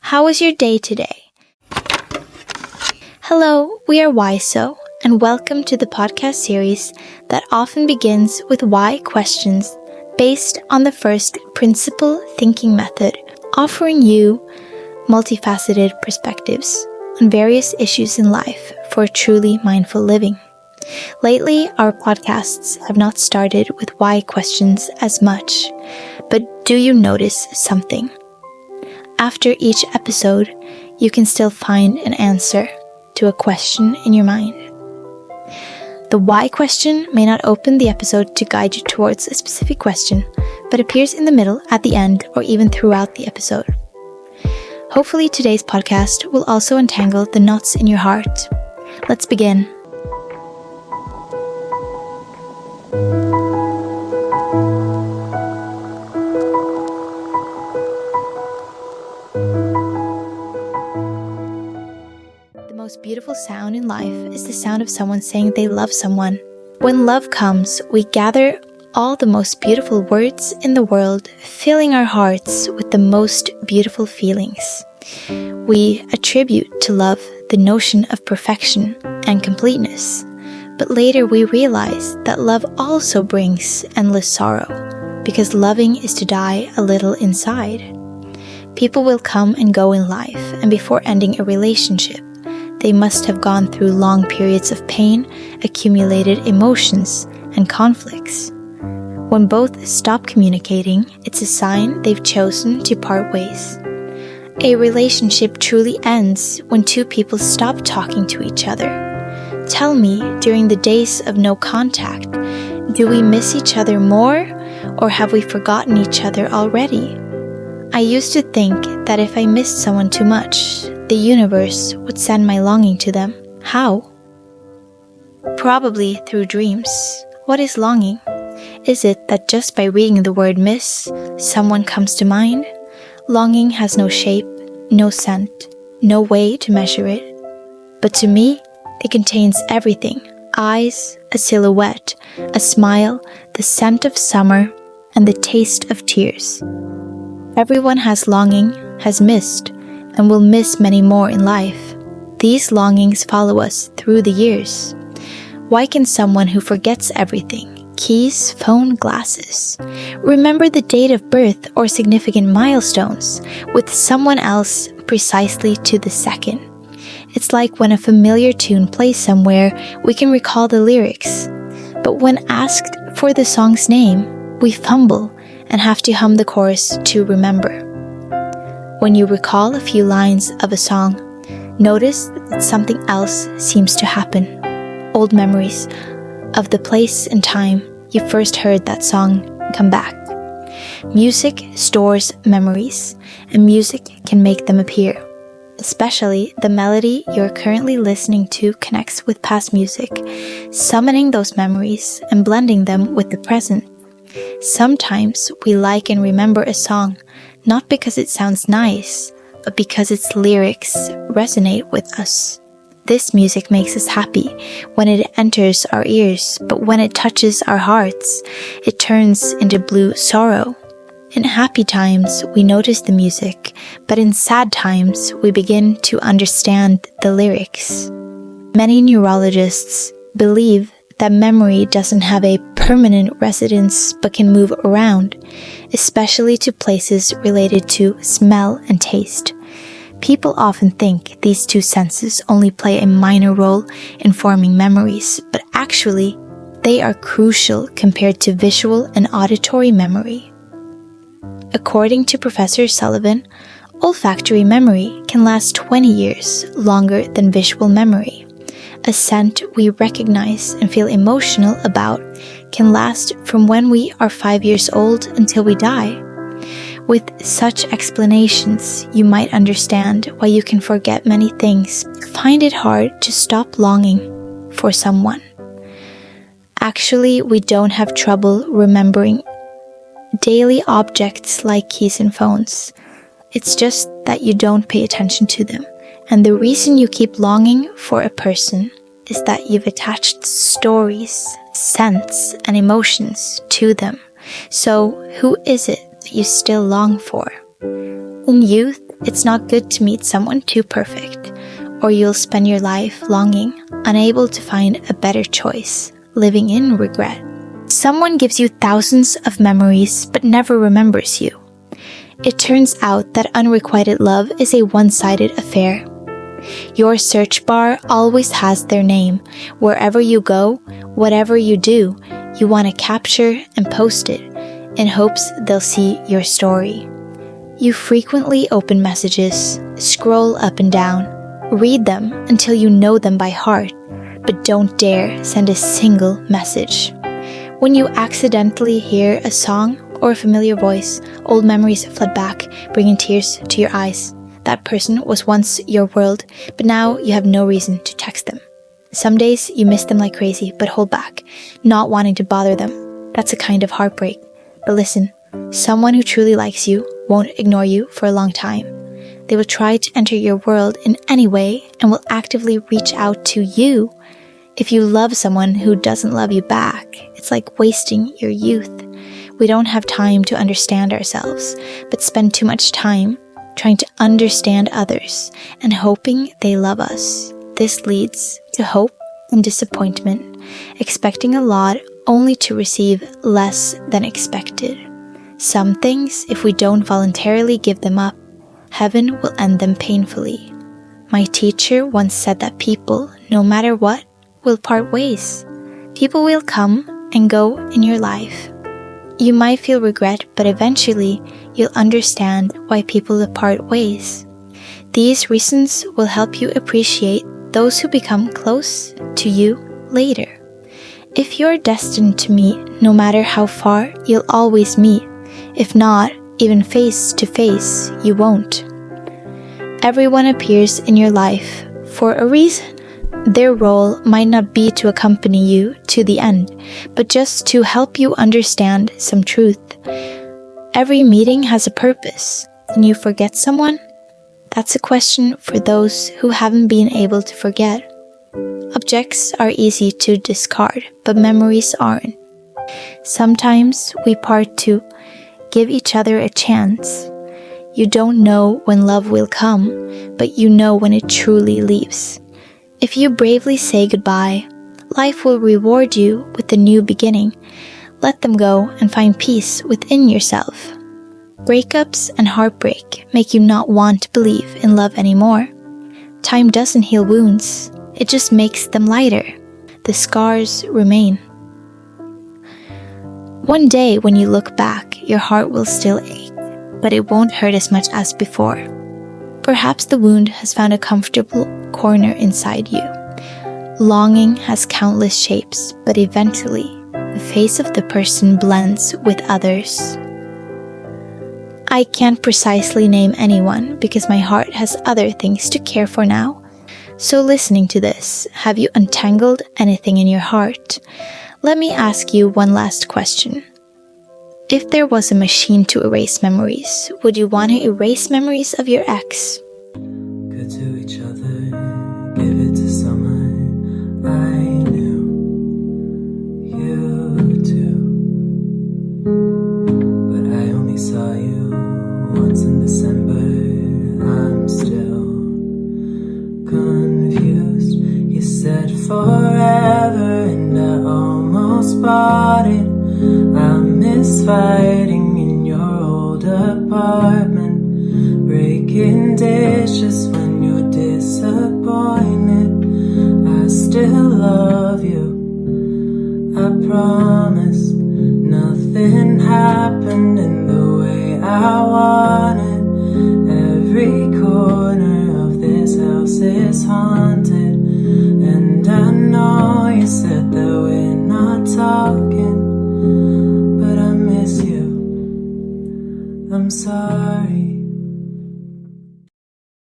How was your day today? Hello, we are Whyso, and welcome to the podcast series that often begins with why questions based on the first principle thinking method, offering you multifaceted perspectives on various issues in life for truly mindful living. Lately, our podcasts have not started with why questions as much, but do you notice something? After each episode, you can still find an answer to a question in your mind. The why question may not open the episode to guide you towards a specific question, but appears in the middle, at the end, or even throughout the episode. Hopefully today's podcast will also untangle the knots in your heart. Let's begin. The most beautiful sound in life is the sound of someone saying they love someone. When love comes, we gather all the most beautiful words in the world, filling our hearts with the most beautiful feelings. We attribute to love the notion of perfection and completeness, but later we realize that love also brings endless sorrow, because loving is to die a little inside. People will come and go in life, and before ending a relationship, they must have gone through long periods of pain, accumulated emotions, and conflicts. When both stop communicating, it's a sign they've chosen to part ways. A relationship truly ends when two people stop talking to each other. Tell me, during the days of no contact, do we miss each other more, or have we forgotten each other already? I used to think that if I missed someone too much, the universe would send my longing to them. How? Probably through dreams. What is longing? Is it that just by reading the word miss, someone comes to mind? Longing has no shape, no scent, no way to measure it. But to me, it contains everything. Eyes, a silhouette, a smile, the scent of summer, and the taste of tears. Everyone has longing, has missed, and will miss many more in life. These longings follow us through the years. Why can someone who forgets everything, keys, phone, glasses, remember the date of birth or significant milestones with someone else precisely to the second? It's like when a familiar tune plays somewhere, we can recall the lyrics. But when asked for the song's name, we fumble and have to hum the chorus to remember. When you recall a few lines of a song, notice that something else seems to happen. Old memories of the place and time you first heard that song come back. Music stores memories, and music can make them appear. Especially the melody you're currently listening to connects with past music, summoning those memories and blending them with the present. Sometimes we like and remember a song, not because it sounds nice, but because its lyrics resonate with us. This music makes us happy when it enters our ears, but when it touches our hearts, it turns into blue sorrow. In happy times, we notice the music, but in sad times, we begin to understand the lyrics. Many neurologists believe that memory doesn't have a permanent residence but can move around, especially to places related to smell and taste. People often think these two senses only play a minor role in forming memories, but actually, they are crucial compared to visual and auditory memory. According to Professor Sullivan, olfactory memory can last 20 years longer than visual memory. A scent we recognize and feel emotional about can last from when we are 5 years old until we die. With such explanations, you might understand why you can forget many things, find it hard to stop longing for someone. Actually, we don't have trouble remembering daily objects like keys and phones. It's just that you don't pay attention to them. And the reason you keep longing for a person is that you've attached stories, scents, and emotions to them. So who is it that you still long for? In youth, It's not good to meet someone too perfect, or you'll spend your life longing, unable to find a better choice, living in regret. Someone gives you thousands of memories but never remembers you. It turns out that unrequited love is a one-sided affair. Your search bar always has their name. Wherever you go, whatever you do, you want to capture and post it in hopes they'll see your story. You frequently open messages, scroll up and down, read them until you know them by heart, but don't dare send a single message. When you accidentally hear a song or a familiar voice, old memories flood back, bringing tears to your eyes. That person was once your world, but now you have no reason to text them. Some days you miss them like crazy, but hold back, not wanting to bother them. That's a kind of heartbreak. But listen, someone who truly likes you won't ignore you for a long time. They will try to enter your world in any way and will actively reach out to you. If you love someone who doesn't love you back, it's like wasting your youth. We don't have time to understand ourselves, but spend too much time trying to understand others and hoping they love us. This leads to hope and disappointment, expecting a lot only to receive less than expected. Some things, if we don't voluntarily give them up, heaven will end them painfully. My teacher once said that people, no matter what, will part ways. People will come and go in your life. You might feel regret, but eventually you'll understand why people part ways. These reasons will help you appreciate those who become close to you later. If you're destined to meet, no matter how far, you'll always meet. If not, even face to face, you won't. Everyone appears in your life for a reason. Their role might not be to accompany you to the end, but just to help you understand some truth. Every meeting has a purpose. Can you forget someone? That's a question for those who haven't been able to forget. Objects are easy to discard, but memories aren't. Sometimes we part to give each other a chance. You don't know when love will come, but you know when it truly leaves. If you bravely say goodbye, life will reward you with a new beginning. Let them go and find peace within yourself. Breakups and heartbreak make you not want to believe in love anymore. Time doesn't heal wounds, it just makes them lighter. The scars remain. One day when you look back, your heart will still ache, but it won't hurt as much as before. Perhaps the wound has found a comfortable corner inside you. Longing has countless shapes, but eventually, the face of the person blends with others. I can't precisely name anyone because my heart has other things to care for now. So listening to this, have you untangled anything in your heart? Let me ask you one last question. If there was a machine to erase memories, would you want to erase memories of your ex? Good to each other, give it to someone I knew. You too. But I only saw you once in December. I'm still confused. You said forever and I almost bought it. I miss fighting in your old apartment, breaking dishes when you're disappointed. I still love you, I promise. Nothing happened in the way I wanted. Every corner of this house is haunted, and I know you said that we're not talking, but I miss you. I'm sorry.